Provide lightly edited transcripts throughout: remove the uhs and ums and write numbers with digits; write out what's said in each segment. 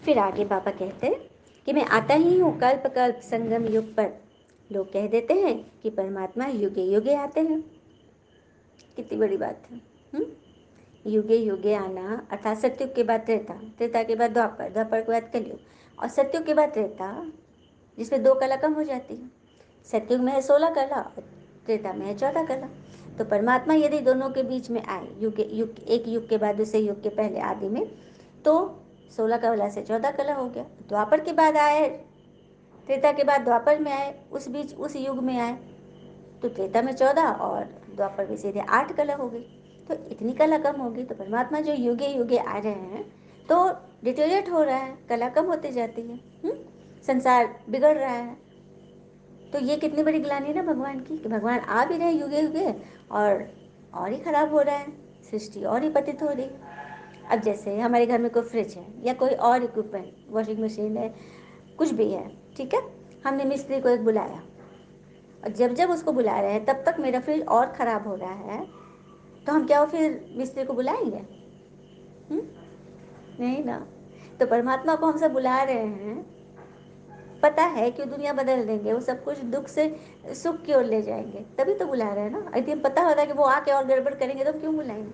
फिर आगे बाबा कहते हैं कि मैं आता ही हूँ कल्प कल्प संगम युग पर। लोग कह देते हैं कि परमात्मा युगे युगे आते हैं। कितनी बड़ी बात है। युगे युगे आना अर्थात सत्युग के बाद त्रेता, त्रेता के बाद द्वापर, द्वापर के बाद कलयुग और सत्युग के बाद त्रेता, जिसमें 2 कला कम हो जाती है। सत्युग में है 16 कला और त्रेता में है 14 कला। तो परमात्मा यदि दोनों के बीच में आए, युग एक युग के बाद दूसरे युग के पहले आदि में, तो 16 कला से 14 कला हो गया। द्वापर के बाद आए, त्रेता के बाद द्वापर में आए, उस बीच उस युग में आए तो त्रेता में 14 और द्वापर में सीधे 8 कला हो गई। तो इतनी कला कम होगी। तो परमात्मा जो युगे युगे आ रहे हैं तो डिटेरिएट हो रहा है, कला कम होती जाती है, संसार बिगड़ रहा है। तो ये कितनी बड़ी ग्लानि है ना भगवान की, कि भगवान आ भी रहे युगे युगे और ही खराब हो रहा है, सृष्टि और ही पतित हो रही है। अब जैसे हमारे घर में कोई फ्रिज है या कोई और इक्विपमेंट, वॉशिंग मशीन है, कुछ भी है, ठीक है, हमने मिस्त्री को एक बुलाया और जब जब उसको बुला रहे हैं तब तक मेरा फ्रिज और ख़राब हो रहा है, तो हम क्या वो फिर मिस्त्री को बुलाएंगे? नहीं ना। तो परमात्मा को हम सब बुला रहे हैं, पता है कि दुनिया बदल देंगे, वो सब कुछ दुख से सुख की ओर ले जाएंगे, तभी तो बुला रहे हैं ना। यदि पता होता कि वो आके और गड़बड़ करेंगे तो क्यों बुलाएंगे?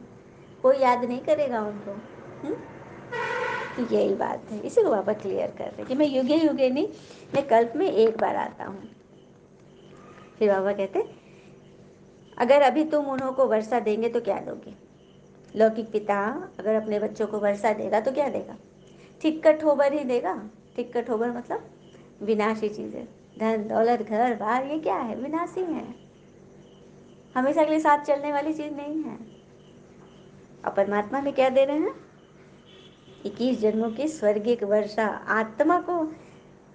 कोई याद नहीं करेगा उनको। तो यही बात है, इसी को बाबा क्लियर कर रहे कि मैं युगे युगे नहीं, मैं कल्प में एक बार आता हूँ। फिर बाबा कहते अगर अभी तुम उन्हों को वर्षा देंगे तो क्या दोगे? लौकिक पिता अगर अपने बच्चों को वर्षा देगा तो क्या देगा? ठिक्कर ठोबर ही देगा। ठिक्कर ठोबर मतलब विनाशी चीज़ें, धन दौलत घर बार, ये क्या है? विनाशी है, हमेशा के लिए साथ चलने वाली चीज़ नहीं है। और परमात्मा में क्या दे रहे हैं? 21 जन्मों की स्वर्गिक वर्षा, आत्मा को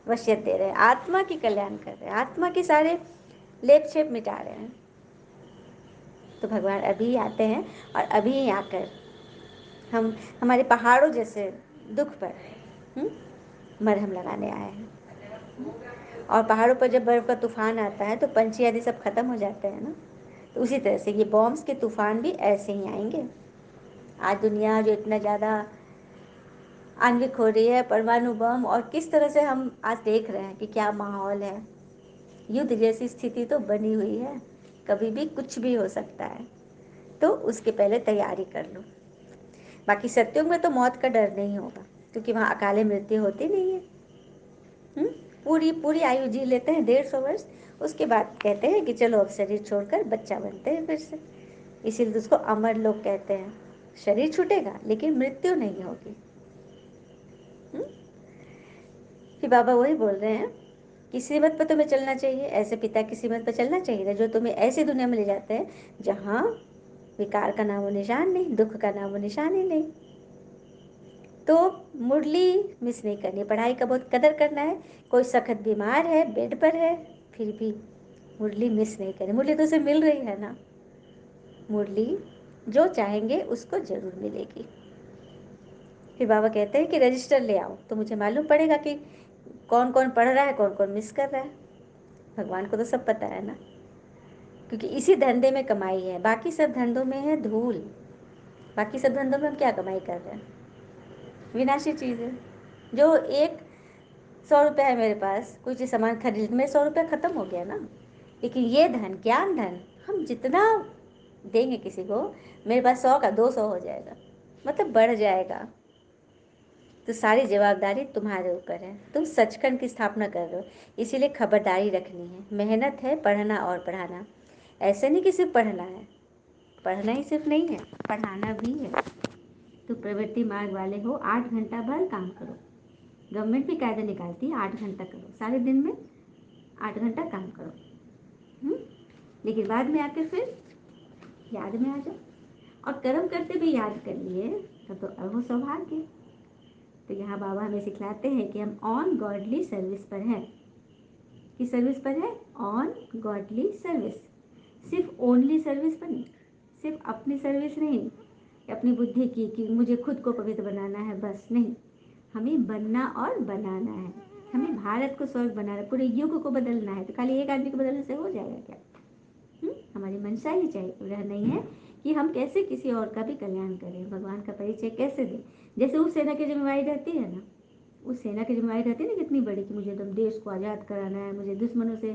वशियत दे रहे हैं, आत्मा की कल्याण कर रहे हैं, आत्मा के सारे लेप छेप मिटा रहे हैं। तो भगवान अभी आते हैं और अभी आकर हम हमारे पहाड़ों जैसे दुख पर मरहम लगाने आए हैं। और पहाड़ों पर जब बर्फ़ का तूफान आता है तो पंछी आदि सब खत्म हो जाते हैं ना, तो उसी तरह से ये बॉम्ब्स के तूफान भी ऐसे ही आएंगे। आज दुनिया जो इतना ज़्यादा आणविक हो रही है, परमाणु बम, और किस तरह से हम आज देख रहे हैं कि क्या माहौल है, युद्ध जैसी स्थिति तो बनी हुई है, कभी भी कुछ भी हो सकता है। तो उसके पहले तैयारी कर लो। बाकी सत्युग में तो मौत का डर नहीं होगा, क्योंकि वहाँ अकाले मृत्यु होती नहीं है। पूरी पूरी आयु जी लेते हैं, 150 वर्ष। उसके बाद कहते हैं कि चलो अब शरीर छोड़कर बच्चा बनते हैं फिर से। इसीलिए उसको अमर लोग कहते हैं। शरीर छूटेगा लेकिन मृत्यु नहीं होगी। फिर बाबा वही बोल रहे हैं कि श्रीमत पर तुम्हें चलना चाहिए, ऐसे पिता की श्रीमत पर चलना चाहिए जो तुम्हें ऐसी दुनिया में ले जाते हैं जहाँ विकार का नामो निशान नहीं, दुख का नामो निशान ही नहीं। तो मुरली मिस नहीं करनी, पढ़ाई का बहुत कदर करना है। कोई सख्त बीमार है, बेड पर है, फिर भी मुरली मिस नहीं करनी। मुरली तो उसे मिल रही है ना, मुरली जो चाहेंगे उसको जरूर मिलेगी। फिर बाबा कहते हैं कि रजिस्टर ले आओ तो मुझे मालूम पड़ेगा कि कौन कौन पढ़ रहा है, कौन कौन मिस कर रहा है। भगवान को तो सब पता है ना, क्योंकि इसी धंधे में कमाई है, बाकी सब धंधों में है धूल। बाकी सब धंधों में हम क्या कमाई कर रहे हैं? विनाशी चीज़ है। जो एक 100 रुपया है मेरे पास, कोई चीज़ सामान खरीद, मेरे 100 रुपया ख़त्म हो गया ना। लेकिन ये धन, ज्ञान धन, हम जितना देंगे किसी को, मेरे पास 100 का 200 हो जाएगा, मतलब बढ़ जाएगा। तो सारी जवाबदारी तुम्हारे ऊपर है, तुम सचखंड की स्थापना कर रहे हो, इसीलिए खबरदारी रखनी है। मेहनत है पढ़ना और पढ़ाना, ऐसे नहीं कि सिर्फ पढ़ना है, पढ़ना ही सिर्फ नहीं है, पढ़ाना भी है। तो प्रवृत्ति मार्ग वाले हो, 8 घंटा भर काम करो। गवर्नमेंट भी कायदा निकालती है 8 घंटा करो, सारे दिन में 8 घंटा काम करो। लेकिन बाद में आके फिर याद में आ जाओ, और कर्म करते भी याद कर लिए तब तो अहो सौभाग्य। तो यहाँ बाबा हमें सिखलाते हैं कि हम ऑन गॉडली सर्विस पर हैं। किस सर्विस पर है? On godly service. सिर्फ ओनली सर्विस पर नहीं, सिर्फ अपनी सर्विस नहीं, अपनी बुद्धि की कि मुझे खुद को पवित्र बनाना है, बस नहीं। हमें बनना और बनाना है, हमें भारत को स्वर्ग बनाना है, पूरे युग को बदलना है। तो खाली एक आदमी को बदलने से हो जाएगा क्या? हमारी मंशा ही चाहिए, वह नहीं है कि हम कैसे किसी और का भी कल्याण करें, भगवान का परिचय कैसे दें। जैसे उस सेना की जिम्मेवारी रहती है ना, उस सेना की जिम्मेदारी रहती है ना कितनी बड़ी, कि मुझे एकदम देश को आज़ाद कराना है, मुझे दुश्मनों से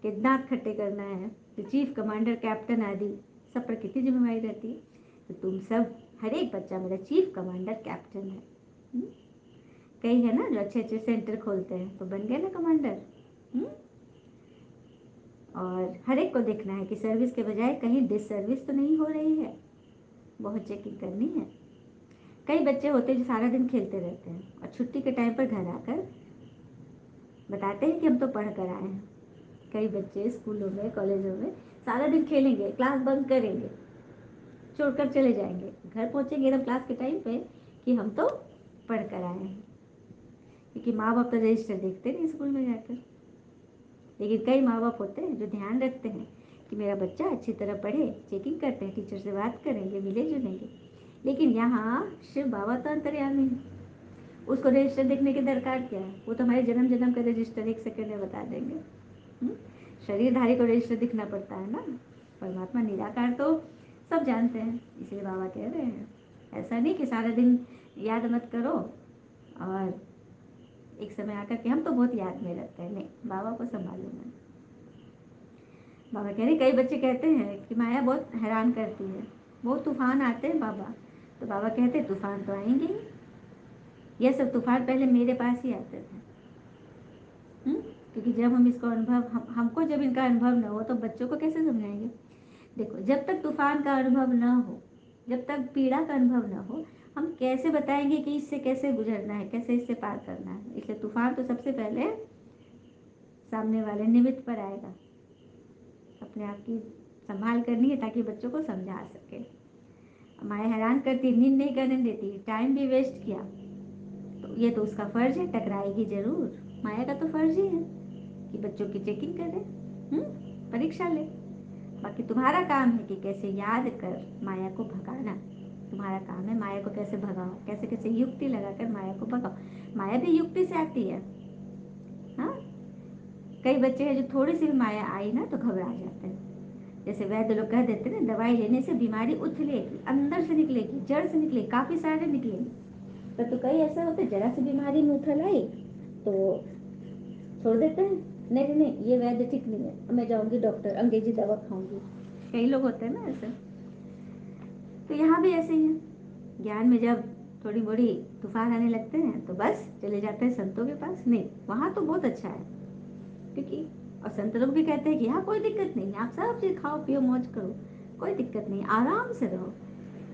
के दांत खट्टे करना है, तो चीफ कमांडर, कैप्टन आदि सब पर कितनी जिम्मेदारी रहती है। तो तुम सब, हर एक बच्चा मेरा चीफ कमांडर, कैप्टन है। हुँ? कई है ना जो अच्छे अच्छे सेंटर खोलते हैं, तो बन गए ना कमांडर। हुँ? और हर एक को देखना है कि सर्विस के बजाय कहीं डिससर्विस तो नहीं हो रही है, बहुत चेकिंग करनी है। कई बच्चे होते हैं जो सारा दिन खेलते रहते हैं और छुट्टी के टाइम पर घर आकर बताते हैं कि हम तो पढ़ कर आए हैं। कई बच्चे स्कूलों में, कॉलेजों में सारा दिन खेलेंगे, क्लास बंक करेंगे, छोड़कर चले जाएंगे, घर पहुंचेंगे एकदम क्लास के टाइम पे कि हम तो पढ़ कर आए हैं, क्योंकि माँ बाप तो रजिस्टर देखते नहीं स्कूल में जाकर। लेकिन कई माँ बाप होते हैं जो ध्यान रखते हैं कि मेरा बच्चा अच्छी तरह पढ़े, चेकिंग करते हैं, टीचर से बात करेंगे, मिले जुलेंगे। लेकिन यहाँ शिव बाबा तो अंतर्यामी है, उसको रजिस्टर देखने की दरकार क्या है, वो तो हमारे जन्म जन्म का रजिस्टर एक सेकंड में बता देंगे। शरीरधारी को रजिस्टर दिखना पड़ता है ना, परमात्मा निराकार तो सब जानते हैं, इसलिए बाबा कह रहे हैं ऐसा नहीं कि सारा दिन याद मत करो और एक समय आकर के हम तो बहुत याद में रहते हैं, नहीं, बाबा को सब मालूम है। बाबा कह रहे, कई बच्चे कहते हैं कि माया बहुत हैरान करती है, बहुत तूफान आते हैं बाबा। तो बाबा कहते हैं तूफान तो आएंगे ही, ये सब तूफान पहले मेरे पास ही आते थे। क्योंकि जब हम इसको अनुभव, हमको जब इनका अनुभव न हो तो बच्चों को कैसे समझाएंगे। देखो, जब तक तूफान का अनुभव न हो, जब तक पीड़ा का अनुभव न हो, हम कैसे बताएंगे कि इससे कैसे गुजरना है, कैसे इससे पार करना है। इसलिए तूफान तो सबसे पहले सामने वाले निमित्त पर आएगा। अपने आप की संभाल करनी है ताकि बच्चों को समझा सके। माया हैरान करती, नींद नहीं करने देती, टाइम भी वेस्ट किया, तो ये तो उसका फर्ज है, टकराएगी जरूर। माया का तो फर्ज ही है कि बच्चों की चेकिंग करे, परीक्षा ले। बाकी तुम्हारा काम है कि कैसे याद कर माया को भगाना। तुम्हारा काम है माया को कैसे भगाओ, कैसे कैसे युक्ति लगाकर माया को भगाओ। माया भी युक्ति से आती है। हाँ, कई बच्चे हैं जो थोड़ी सी भी माया आई ना तो घबरा जाते हैं। जैसे वैद्य लोग कह देते हैं ना, दवाई लेने से बीमारी उथलेगी, अंदर से निकलेगी, जड़ से निकलेगी, काफी सारे निकलेंगे। पर तो कई ऐसा होता है, जरा सी बीमारी में उथल आई तो छोड़ देते हैं, नहीं नहीं ये वैद्य ठीक नहीं है, मैं जाऊंगी डॉक्टर, अंग्रेजी दवा खाऊंगी। कई लोग होते हैं ना ऐसे। तो यहाँ भी ऐसे ही है, ज्ञान में जब थोड़ी बड़ी तूफान आने लगते हैं तो बस चले जाते हैं संतों के पास। नहीं, वहाँ तो बहुत अच्छा है, क्योंकि और संत लोग भी कहते हैं कि यहाँ कोई दिक्कत नहीं है, आप सब चीज खाओ पियो मौज करो, कोई दिक्कत नहीं, आराम से रहो।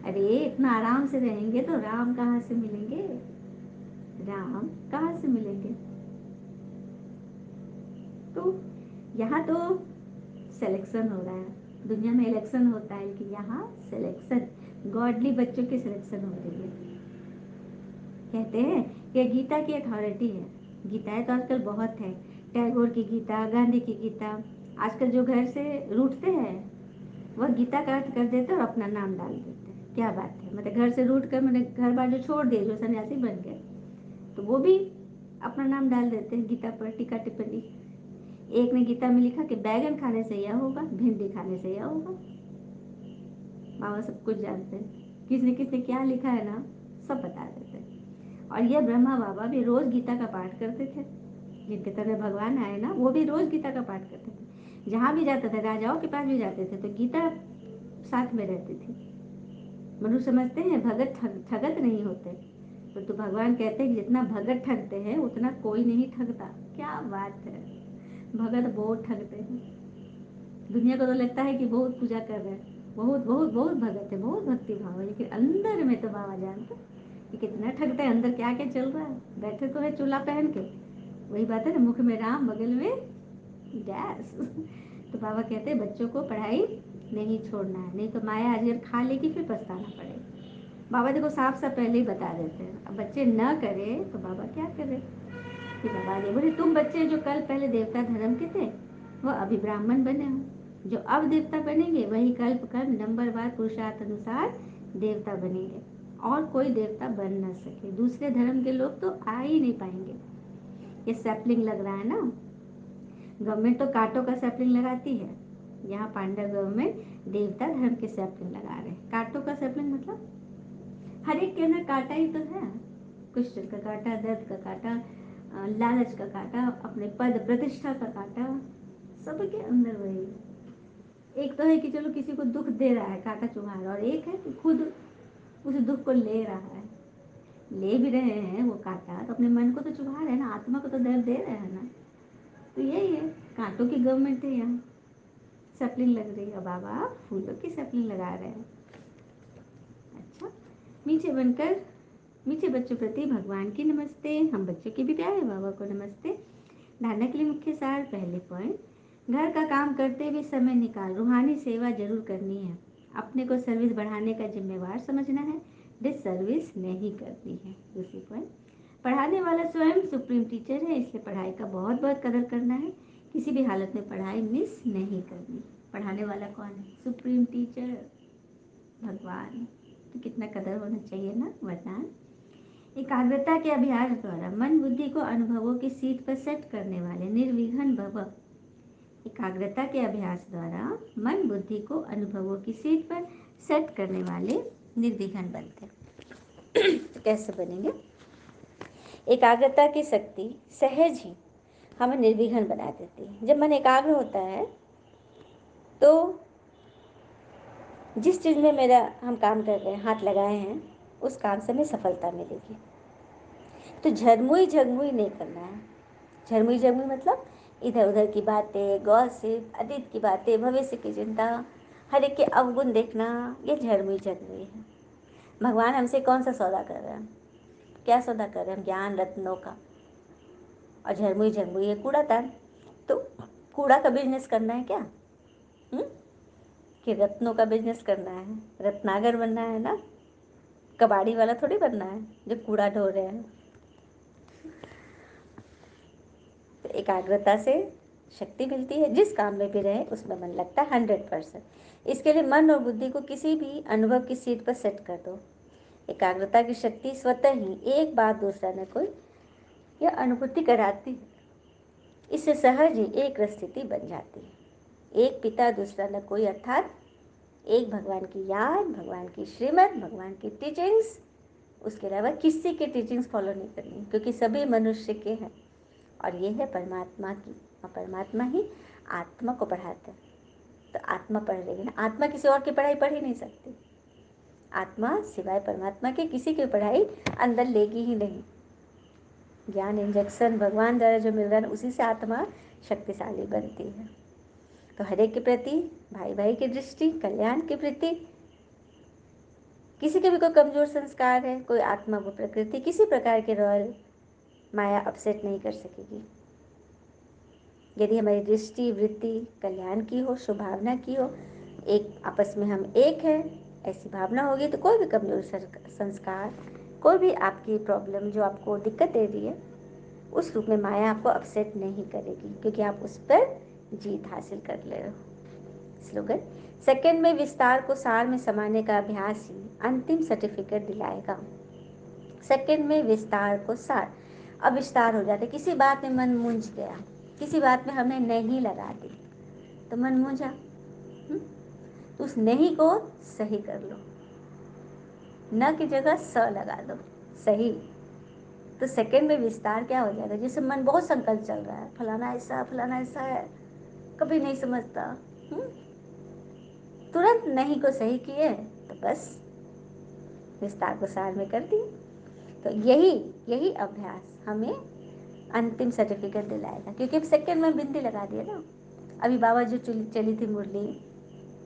अरे इतना आराम से रहेंगे तो राम कहाँ से मिलेंगे, राम कहाँ से मिलेंगे। तो यहाँ तो सिलेक्शन हो रहा है, दुनिया में इलेक्शन होता है, लेकिन यहाँ सिलेक्शन, गॉडली बच्चों की सिलेक्शन हो रही है। कहते हैं कि गीता की अथॉरिटी है। गीताएं तो आजकल बहुत है, टैगोर की गीता, गांधी की गीता। आजकल जो घर से रूठते हैं वह गीता का अर्थ कर देते हैं और अपना नाम डाल देते हैं। क्या बात है, मतलब घर से रूठ कर, मैंने घर बार जो छोड़ दिए, जो सन्यासी बन गए, तो वो भी अपना नाम डाल देते हैं गीता पर टीका टिप्पणी। एक ने गीता में लिखा कि बैगन खाने से यह होगा, भिंडी खाने से यह होगा। बाबा सब कुछ जानते हैं, किसने किसने क्या लिखा है ना, सब बता देते हैं। और ये ब्रह्मा बाबा भी रोज गीता का पाठ करते थे। जिनके तरह भगवान आए ना, वो भी रोज गीता का पाठ करते थे। जहाँ भी जाते थे, राजाओं के पास भी जाते थे, तो गीता साथ में रहती थी। मनुष्य समझते हैं भगत ठगत नहीं होते, तो भगवान कहते हैं कि जितना भगत ठगते हैं उतना कोई नहीं ठगता। क्या बात है, भगत बहुत ठगते हैं। दुनिया को तो लगता है कि बहुत पूजा कर रहे हैं, बहुत बहुत बहुत भगत है, बहुत भक्ति भाव है, लेकिन अंदर में तो बाबा जानते कि कितना ठगते हैं, अंदर क्या क्या चल रहा है। बैठे तो है चूल्हा पहन के, वही बात है ना, मुख में राम बगल में गैस। तो बाबा कहते हैं बच्चों को पढ़ाई नहीं छोड़ना है, नहीं तो माया अगर खा लेगी फिर पछताना पड़ेगा। बाबा देखो साफ साफ पहले ही बता देते हैं, अब बच्चे न करे तो बाबा क्या करे। कि बाबा ये बोले, तुम बच्चे जो कल पहले देवता धर्म के थे वह अभी ब्राह्मण बने हो, जो अब देवता बनेंगे वही कल्प कर्म नंबरवार पुरुषार्थ अनुसार देवता बनेंगे, और कोई देवता बन न सके। दूसरे धर्म के लोग तो आ ही नहीं पाएंगे। ये सैपलिंग लग रहा है ना, गवर्नमेंट तो कांटों का सैपलिंग लगाती है, यहाँ पांडव गवर्नमेंट देवता धर्म के सैपलिंग लगा रहे हैं। कांटों का सैपलिंग मतलब हर एक के अंदर कांटा ही तो है। क्वेश्चन का कांटा, दर्द का कांटा, लालच का कांटा, अपने पद प्रतिष्ठा का कांटा, सबके अंदर वही। एक तो है कि चलो किसी को दुख दे रहा है, कांटा चुभा रहा है, और एक है कि खुद उस दुख को ले रहा है। ले भी रहे हैं वो कांटा तो अपने मन को तो चुभा रहे हैं ना, आत्मा को तो दर्द दे रहे हैं ना। तो यही है, कांटों की गवर्नमेंट है यहाँ। सैपलिंग लग रही है, बाबा फूलों की सैपलिंग लगा रहे हैं। अच्छा, मीठे बनकर मीठे बच्चों प्रति भगवान की नमस्ते। हम बच्चों के भी प्यारे बाबा को नमस्ते। धारणा के लिए मुख्य सार, पहले पॉइंट, घर का काम करते हुए समय निकाल रूहानी सेवा जरूर करनी है। अपने को सर्विस बढ़ाने का जिम्मेवार समझना है, डिस सर्विस नहीं करनी है। दूसरी पॉइंट, पढ़ाने वाला स्वयं सुप्रीम टीचर है, इसलिए पढ़ाई का बहुत बहुत कदर करना है। किसी भी हालत में पढ़ाई मिस नहीं करनी। पढ़ाने वाला कौन है? सुप्रीम टीचर, भगवान। तो कितना कदर होना चाहिए ना, वरदान। एकाग्रता के अभ्यास द्वारा मन बुद्धि को अनुभवों की सीट पर सेट करने वाले निर्विघ्न भव। एकाग्रता के अभ्यास द्वारा मन बुद्धि को अनुभवों की सीट पर सेट करने वाले निर्विघ्न बनते। तो कैसे बनेंगे? एकाग्रता की शक्ति सहज ही हमें निर्विघ्न बना देती है। जब मन एकाग्र होता है तो जिस चीज़ में मेरा हम काम कर रहे हैं, हाथ लगाए हैं, उस काम से हमें सफलता मिलेगी। तो झरमुई झगमुई नहीं करना है। झरमुई झगमुई मतलब इधर उधर की बातें, गॉसिप, अतीत की बातें, भविष्य की चिंता, हर एक के अवगुण देखना, ये झरमुई झगमुई है। भगवान हमसे कौन सा सौदा कर रहे हैं? क्या सौदा कर रहे हैं? ज्ञान रत्नों का। और झरमुई झगमुई है कूड़ादान। तो कूड़ा का बिजनेस करना है क्या? कि रत्नों का बिजनेस करना है? रत्नागर बनना है ना, कबाड़ी वाला थोड़ी बनना है जो कूड़ा ढो रहे हैं। तो एकाग्रता से शक्ति मिलती है, जिस काम में भी रहे उसमें मन लगता है 100%। इसके लिए मन और बुद्धि को किसी भी अनुभव की सीट पर सेट कर दो। एकाग्रता की शक्ति स्वतः ही एक बात दूसरा न कोई यह अनुभूति कराती है। इससे सहज ही एक स्थिति बन जाती है। एक पिता दूसरा न कोई, अर्थात एक भगवान की याद, भगवान की श्रीमत, भगवान की टीचिंग्स। उसके अलावा किसी की टीचिंग्स फॉलो नहीं करनी, क्योंकि सभी मनुष्य के हैं और ये है परमात्मा की, और परमात्मा ही आत्मा को पढ़ाते हैं। तो आत्मा पढ़ रही है ना, आत्मा किसी और की पढ़ाई पढ़ ही नहीं सकती। आत्मा सिवाय परमात्मा के किसी की पढ़ाई अंदर लेगी ही नहीं। ज्ञान इंजेक्शन भगवान द्वारा जो मिल रहा है उसी से आत्मा शक्तिशाली बनती है। तो हर एक के प्रति, भाई भाई की दृष्टि, कल्याण के प्रति, किसी के भी कोई कमजोर संस्कार है, कोई आत्मा वो प्रकृति, किसी प्रकार के रॉयल माया अपसेट नहीं कर सकेगी। यदि हमारी दृष्टि वृत्ति कल्याण की हो, शुभावना की हो, एक आपस में हम एक है, ऐसी भावना होगी, तो कोई भी कमजोर संस्कार, कोई भी आपकी प्रॉब्लम जो आपको दिक्कत दे रही है, उस रूप में माया आपको अपसेट नहीं करेगी, क्योंकि आप उस पर जीत हासिल कर ले रहे हो। स्लोगन, सेकंड में विस्तार को सार में समाने का अभ्यास ही अंतिम सर्टिफिकेट दिलाएगा। सेकंड में विस्तार को सार। अब विस्तार हो जाता है, किसी बात में मन मूंझ गया, किसी बात में हमने नहीं लगा दी तो मन मूंझा, तो उस नहीं को सही कर लो, न की जगह स लगा दो, सही। तो सेकंड में विस्तार क्या हो जाएगा? जैसे मन बहुत संकल्प चल रहा है, फलाना ऐसा है, कभी नहीं समझता, तुरंत नहीं को सही किए तो बस विस्तार को सार में कर दिए। तो यही यही अभ्यास हमें अंतिम सर्टिफिकेट दिलाएगा, क्योंकि अब सेकंड में बिंदी लगा दिया ना। अभी बाबा जो चली थी मुरली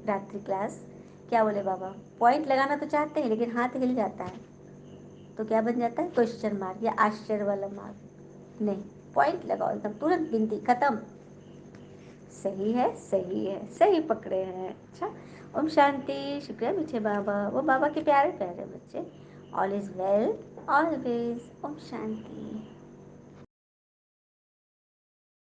रात्रि क्लास, क्या बोले बाबा? पॉइंट लगाना तो चाहते हैं लेकिन हाथ हिल जाता है, तो क्या बन जाता है? क्वेश्चन मार्क या आश्चर्य वाला मार्क। नहीं, पॉइंट लगाओ एकदम, तुरंत बिंदी खत्म। सही है, सही है, सही पकड़े हैं। अच्छा, ओम शांति। शुक्रिया मीठे बाबा, वो बाबा के प्यारे प्यारे बच्चे। All is well always. Om Shanti.